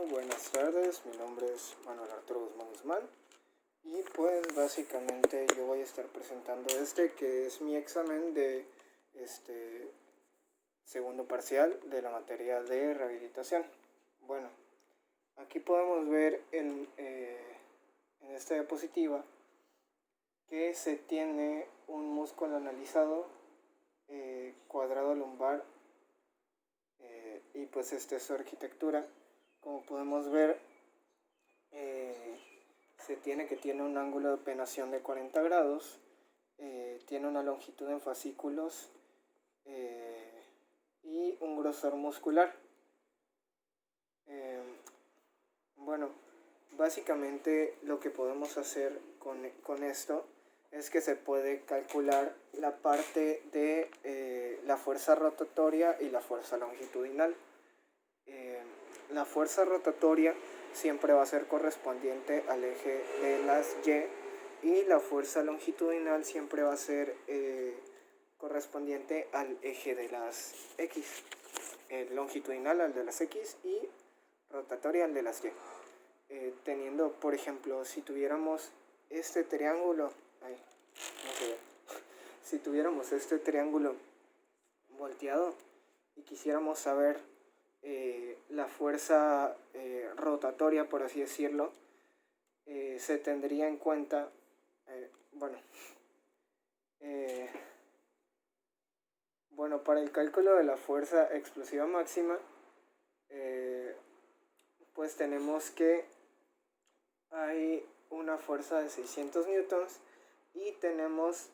Buenas tardes, mi nombre es Manuel Arturo Guzmán y pues básicamente yo voy a estar presentando que es mi examen de este segundo parcial de la materia de rehabilitación. Bueno, aquí podemos ver en esta diapositiva que se tiene un músculo analizado, cuadrado lumbar, y pues esta es su arquitectura. Como podemos ver, tiene un ángulo de penación de 40 grados, tiene una longitud en fascículos y un grosor muscular. Bueno, básicamente lo que podemos hacer con esto es que se puede calcular la parte de la fuerza rotatoria y la fuerza longitudinal. La fuerza rotatoria siempre va a ser correspondiente al eje de las Y la fuerza longitudinal siempre va a ser correspondiente al eje de las X. Longitudinal al de las X y rotatoria al de las Y. Teniendo, por ejemplo, si tuviéramos este triángulo, si tuviéramos este triángulo volteado y quisiéramos saber la fuerza rotatoria, por así decirlo, se tendría en cuenta, para el cálculo de la fuerza explosiva máxima, pues tenemos que hay una fuerza de 600 newtons y tenemos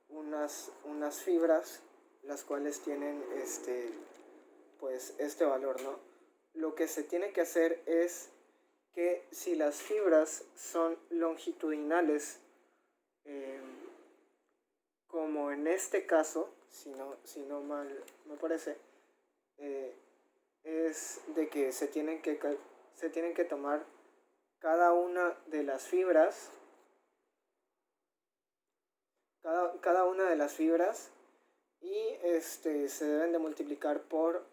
unas fibras las cuales tienen este valor, ¿no? Lo que se tiene que hacer es que si las fibras son longitudinales, como en este caso, si no mal me parece, es de que se tienen que tomar cada una de las fibras, cada una de las fibras, y se deben de multiplicar por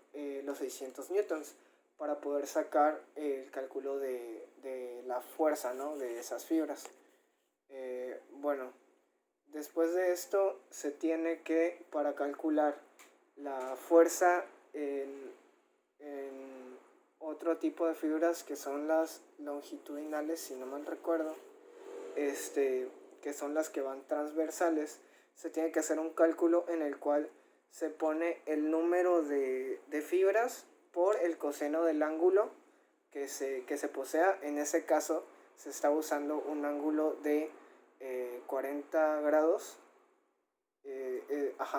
los 600 newtons para poder sacar el cálculo de la fuerza, ¿no?, de esas fibras. Después de esto se tiene que, para calcular la fuerza en otro tipo de fibras que son las longitudinales, si no mal recuerdo, que son las que van transversales, se tiene que hacer un cálculo en el cual se pone el número de fibras por el coseno del ángulo que se posea. En ese caso se está usando un ángulo de 40 grados.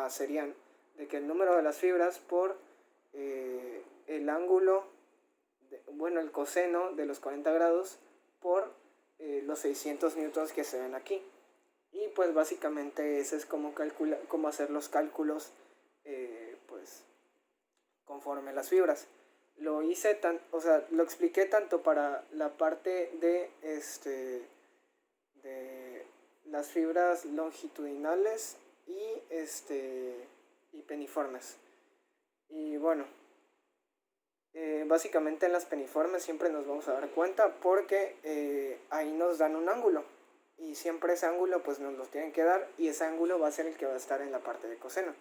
Serían de que el número de las fibras por el ángulo, el coseno de los 40 grados por los 600 newtons que se ven aquí. Y pues básicamente ese es cómo hacer los cálculos conforme las fibras. Lo expliqué tanto para la parte de las fibras longitudinales y peniformes. Y bueno, básicamente en las peniformes siempre nos vamos a dar cuenta porque ahí nos dan un ángulo y siempre ese ángulo pues nos lo tienen que dar, y ese ángulo va a ser el que va a estar en la parte de coseno.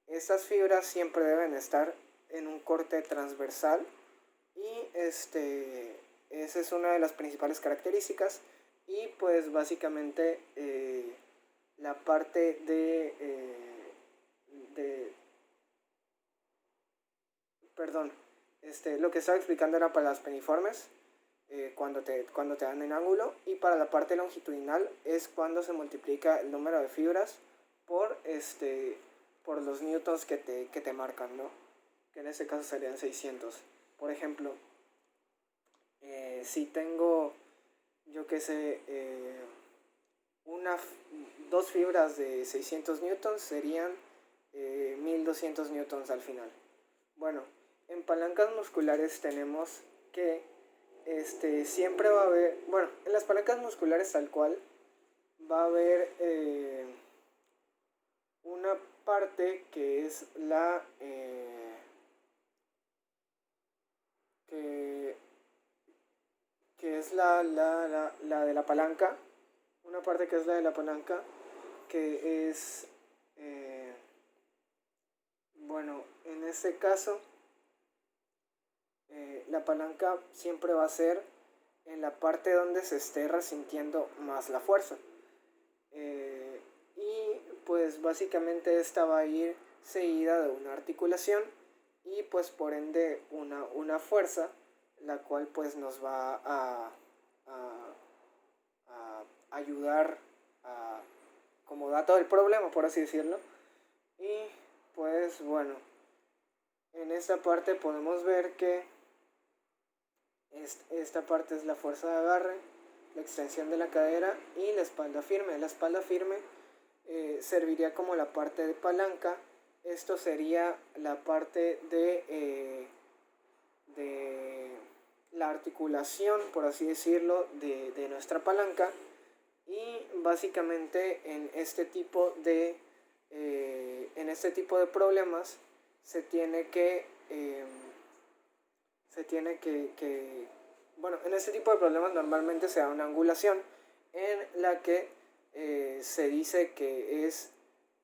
Estas fibras siempre deben estar en un corte transversal y esa es una de las principales características. Y pues básicamente la parte lo que estaba explicando era para las peniformes, cuando te dan en ángulo, y para la parte longitudinal es cuando se multiplica el número de fibras por los newtons que te marcan, ¿no?, que en este caso serían 600. Por ejemplo, si tengo, yo que sé, dos fibras de 600 newtons serían 1200 newtons al final. Bueno, en palancas musculares tenemos que siempre va a haber, en las palancas musculares tal cual va a haber una parte que es la de la palanca, una parte que es la de la palanca, que es, bueno, en este caso, la palanca siempre va a ser en la parte donde se esté resintiendo más la fuerza. Y pues básicamente esta va a ir seguida de una articulación y pues por ende una fuerza, la cual pues nos va a ayudar a, como dato del problema, por así decirlo. Y pues bueno, en esta parte podemos ver que esta parte es la fuerza de agarre, la extensión de la cadera y la espalda firme. La espalda firme serviría como la parte de palanca. Esto sería la parte de la articulación, por así decirlo, de nuestra palanca. Y básicamente en este tipo de problemas se tiene que bueno, en este tipo de problemas normalmente se da una angulación en la que se dice que es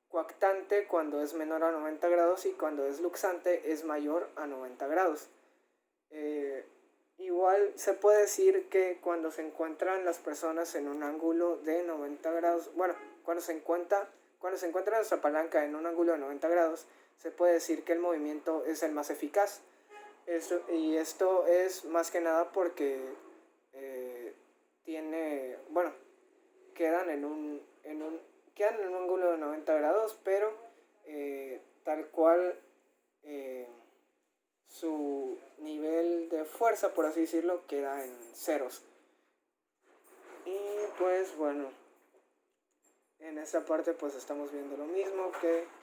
coactante cuando es menor a 90 grados y cuando es luxante es mayor a 90 grados. Igual se puede decir que cuando se encuentran las personas en un ángulo de 90 grados, bueno, cuando se encuentra nuestra palanca en un ángulo de 90 grados, se puede decir que el movimiento es el más eficaz. Esto es más que nada porque quedan en un ángulo de 90 grados, pero tal cual su nivel de fuerza, por así decirlo, queda en ceros. Y pues bueno, en esta parte pues estamos viendo lo mismo, que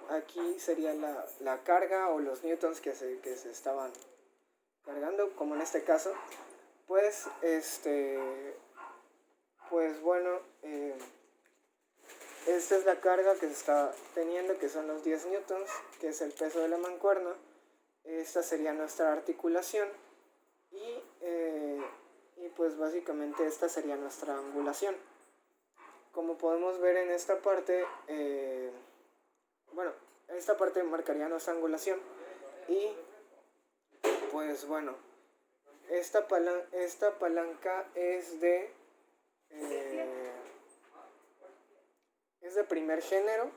aquí sería la carga o los newtons que se estaban cargando, como en este caso. Pues pues bueno, esta es la carga que se está teniendo, que son los 10 newtons, que es el peso de la mancuerna. Esta sería nuestra articulación y pues básicamente esta sería nuestra angulación. Como podemos ver en esta parte, bueno, esta parte marcaría nuestra angulación y pues bueno, esta palanca es de primer género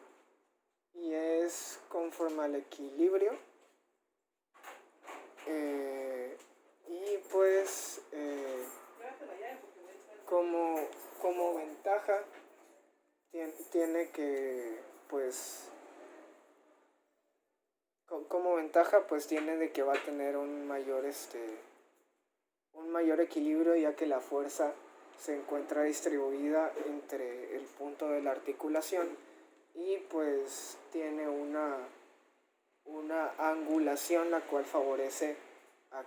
y es conforme al equilibrio. Y pues como ventaja tiene que pues como ventaja pues tiene de que va a tener un mayor equilibrio, ya que la fuerza se encuentra distribuida entre el punto de la articulación y pues tiene una angulación la cual favorece a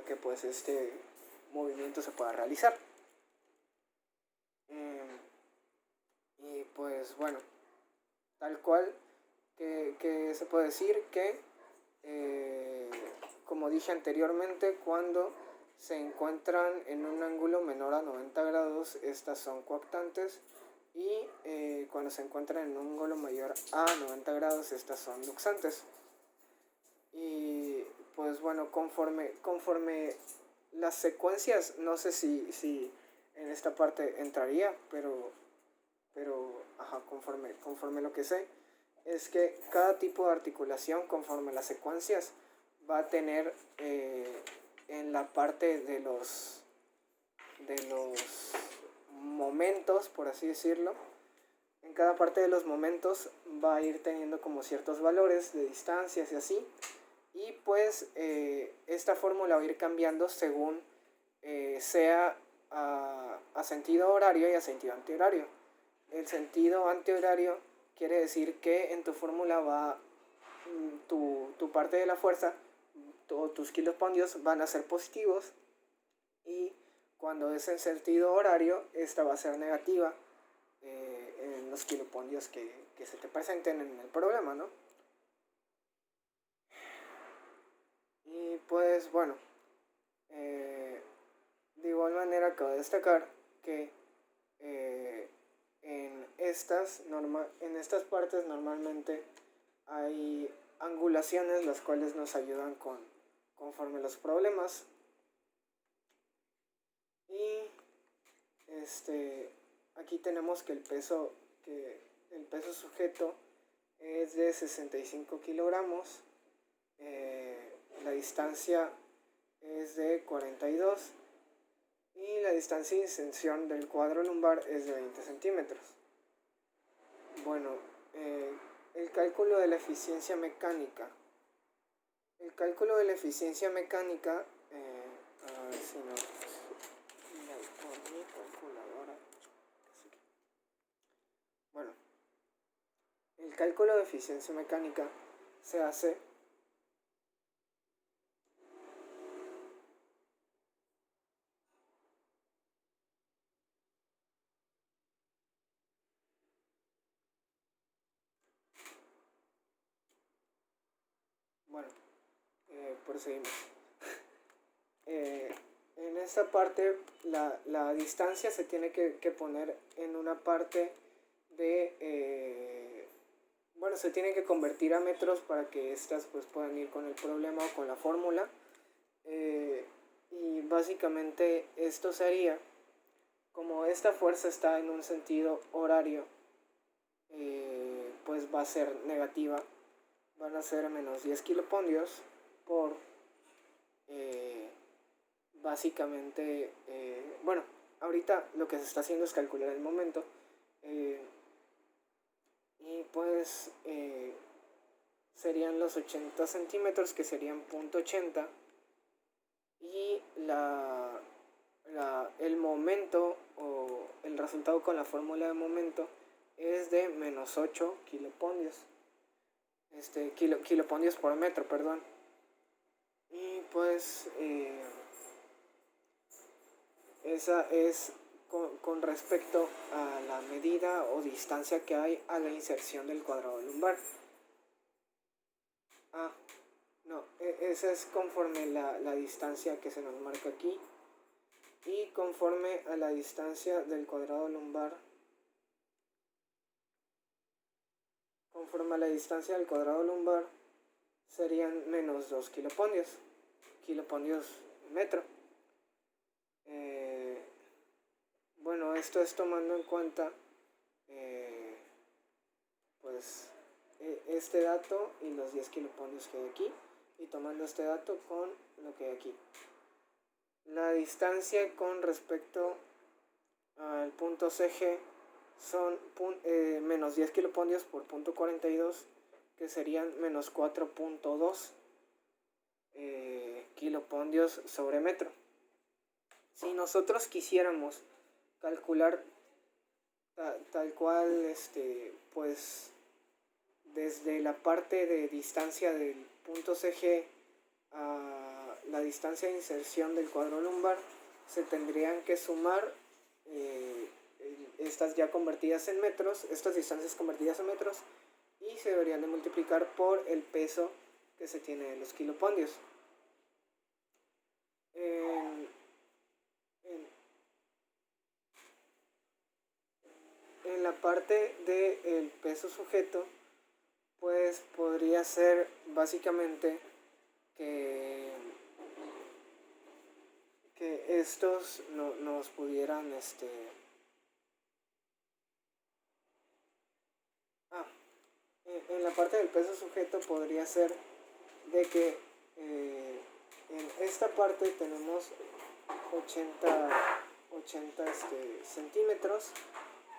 que pues este movimiento se pueda realizar. Y pues bueno, tal cual que se puede decir que como dije anteriormente, cuando se encuentran en un ángulo menor a 90 grados, estas son coactantes, y cuando se encuentran en un ángulo mayor a 90 grados, estas son luxantes. Y pues bueno, conforme las secuencias, no sé si en esta parte entraría, pero ajá, conforme lo que sé, es que cada tipo de articulación, conforme las secuencias, va a tener en la parte de los momentos, por así decirlo, en cada parte de los momentos va a ir teniendo como ciertos valores de distancias y así, y pues esta fórmula va a ir cambiando según sea a sentido horario y a sentido antihorario. El sentido antihorario quiere decir que en tu fórmula va tu parte de la fuerza, tus kilopondios van a ser positivos, y cuando es en sentido horario, esta va a ser negativa en los kilopondios que se te presenten en el problema, ¿no? Y pues bueno, primero cabe destacar que en estas partes normalmente hay angulaciones las cuales nos ayudan conforme los problemas. Y aquí tenemos que el peso sujeto es de 65 kilogramos, la distancia es de 42 y la distancia de inserción del cuadro lumbar es de 20 centímetros. Bueno, el cálculo de la eficiencia mecánica. El cálculo de la eficiencia mecánica, a ver si no, por mi calculadora. Bueno, el cálculo de eficiencia mecánica se hace proseguimos. En esta parte la distancia se tiene que poner en una parte de se tiene que convertir a metros para que estas pues puedan ir con el problema o con la fórmula, y básicamente esto sería, como esta fuerza está en un sentido horario, pues va a ser negativa, van a ser menos 10 kilopondios por básicamente, ahorita lo que se está haciendo es calcular el momento, y pues serían los 80 centímetros, que serían 0.80, y el momento o el resultado con la fórmula de momento es de menos 8 kilopondios, kilopondios por metro, perdón. Y pues esa es con respecto a la medida o distancia que hay a la inserción del cuadrado lumbar. Esa es conforme la distancia que se nos marca aquí, y conforme a la distancia del cuadrado lumbar, serían menos 2 kilopondios metro. Esto es tomando en cuenta pues este dato y los 10 kilopondios que hay aquí, y tomando este dato con lo que hay aquí. La distancia con respecto al punto CG son menos 10 kilopondios por punto 42, que serían menos 4.2 kilopondios sobre metro. Si nosotros quisiéramos calcular tal cual, pues desde la parte de distancia del punto CG a la distancia de inserción del cuadro lumbar, se tendrían que sumar estas ya convertidas en metros, estas distancias convertidas en metros, y se deberían de multiplicar por el peso que se tiene de los kilopondios. En la parte del peso sujeto, pues podría ser básicamente que estos nos pudieran en la parte del peso sujeto podría ser de que en esta parte tenemos 80 centímetros,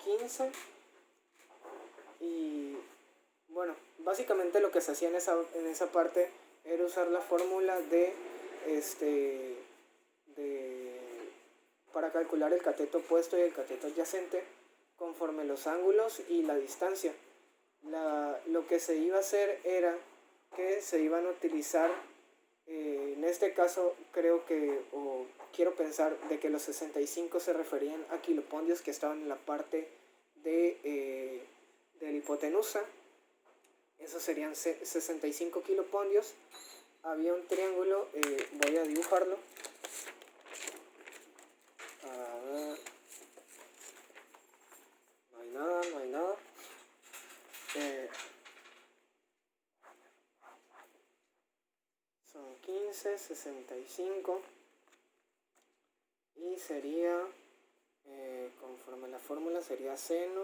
15, y básicamente lo que se hacía en esa parte era usar la fórmula para calcular el cateto opuesto y el cateto adyacente conforme los ángulos y la distancia. Lo que se iba a hacer era que se iban a utilizar, en este caso quiero pensar de que los 65 se referían a kilopondios que estaban en la parte de la hipotenusa. Esos serían 65 kilopondios. Había un triángulo, voy a dibujarlo. no hay nada. Son 15, 65 y sería, conforme la fórmula, sería seno,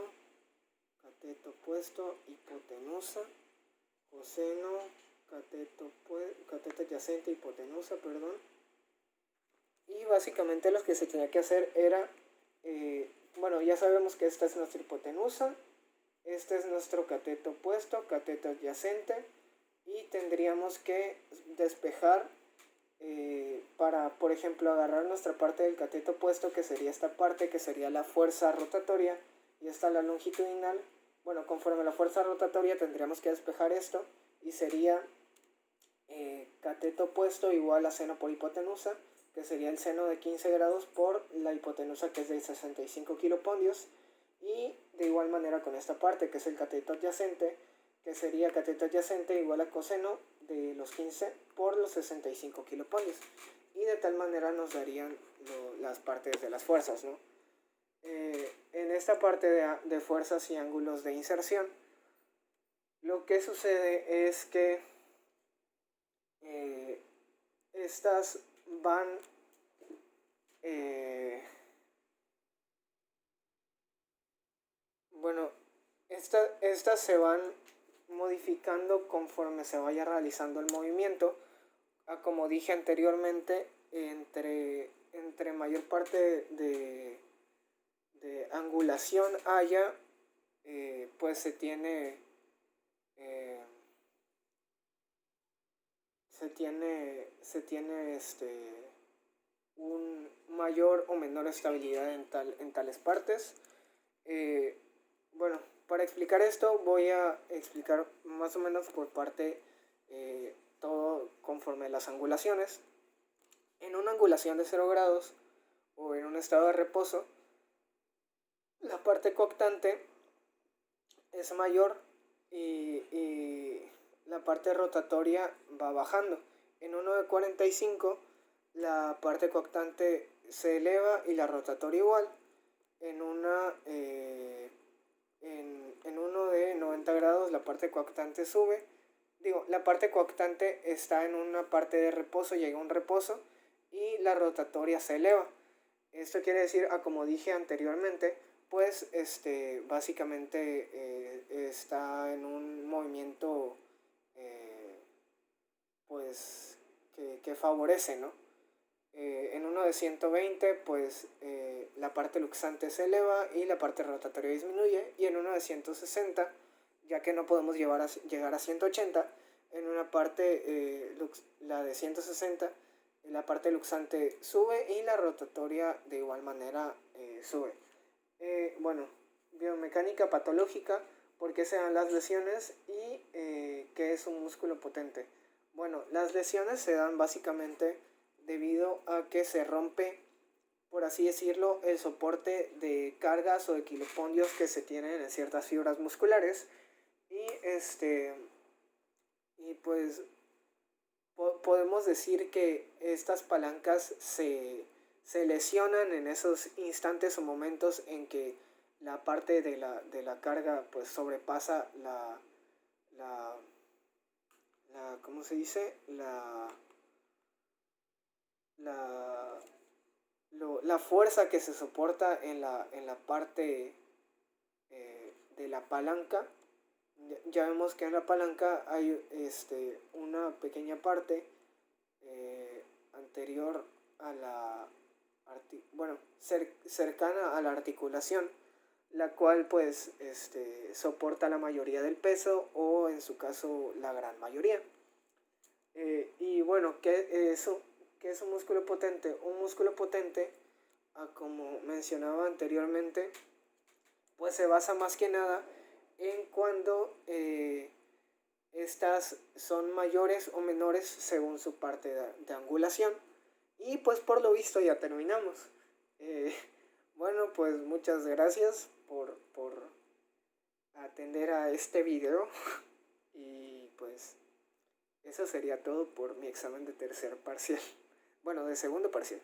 cateto opuesto, hipotenusa, coseno, cateto adyacente, hipotenusa, perdón. Y básicamente lo que se tenía que hacer era, bueno, ya sabemos que esta es nuestra hipotenusa, este es nuestro cateto opuesto, cateto adyacente, y tendríamos que despejar para, por ejemplo, agarrar nuestra parte del cateto opuesto, que sería esta parte, que sería la fuerza rotatoria, y esta la longitudinal. Bueno, conforme la fuerza rotatoria tendríamos que despejar esto, y sería cateto opuesto igual a seno por hipotenusa, que sería el seno de 15 grados por la hipotenusa, que es de 65 kilopondios, y de igual manera con esta parte, que es el cateto adyacente, que sería cateto adyacente igual a coseno de los 15 por los 65 kilopondios. Y de tal manera nos darían las partes de las fuerzas, ¿no? En esta parte de fuerzas y ángulos de inserción, lo que sucede es que estas van bueno, estas se van modificando conforme se vaya realizando el movimiento. Como dije anteriormente, entre mayor parte de angulación haya, pues se tiene un mayor o menor estabilidad en tales partes. Bueno, para explicar esto voy a explicar más o menos por parte todo conforme las angulaciones. En una angulación de 0 grados o en un estado de reposo, la parte coactante es mayor y la parte rotatoria va bajando. En uno de 45 la parte coactante se eleva y la rotatoria igual. En uno de 90 grados la parte coactante sube. La parte coactante está en una parte de reposo, llega a un reposo y la rotatoria se eleva. Esto quiere decir, como dije anteriormente, pues básicamente está en un movimiento pues que favorece, ¿no? En uno de 120 pues la parte luxante se eleva y la parte rotatoria disminuye, y en uno de 160, ya que no podemos llegar a 180, en una parte, la de 160, la parte luxante sube y la rotatoria de igual manera sube. Bueno, biomecánica patológica, ¿por qué se dan las lesiones y qué es un músculo potente? Bueno, las lesiones se dan básicamente debido a que se rompe, por así decirlo, el soporte de cargas o de kilopondios que se tienen en ciertas fibras musculares, y pues podemos decir que estas palancas se lesionan en esos instantes o momentos en que la parte de la carga pues sobrepasa ¿cómo se dice? La fuerza que se soporta en la parte de la palanca. Ya vemos que en la palanca hay una pequeña parte anterior a la cercana a la articulación, la cual pues soporta la mayoría del peso, o en su caso la gran mayoría. Y bueno, ¿qué es un músculo potente? Un músculo potente, como mencionaba anteriormente, pues se basa más que nada en cuando estas son mayores o menores según su parte de angulación. Y pues por lo visto ya terminamos. Bueno, pues muchas gracias por atender a este video. Y pues eso sería todo por mi examen de tercer parcial. Bueno, de segundo parcial.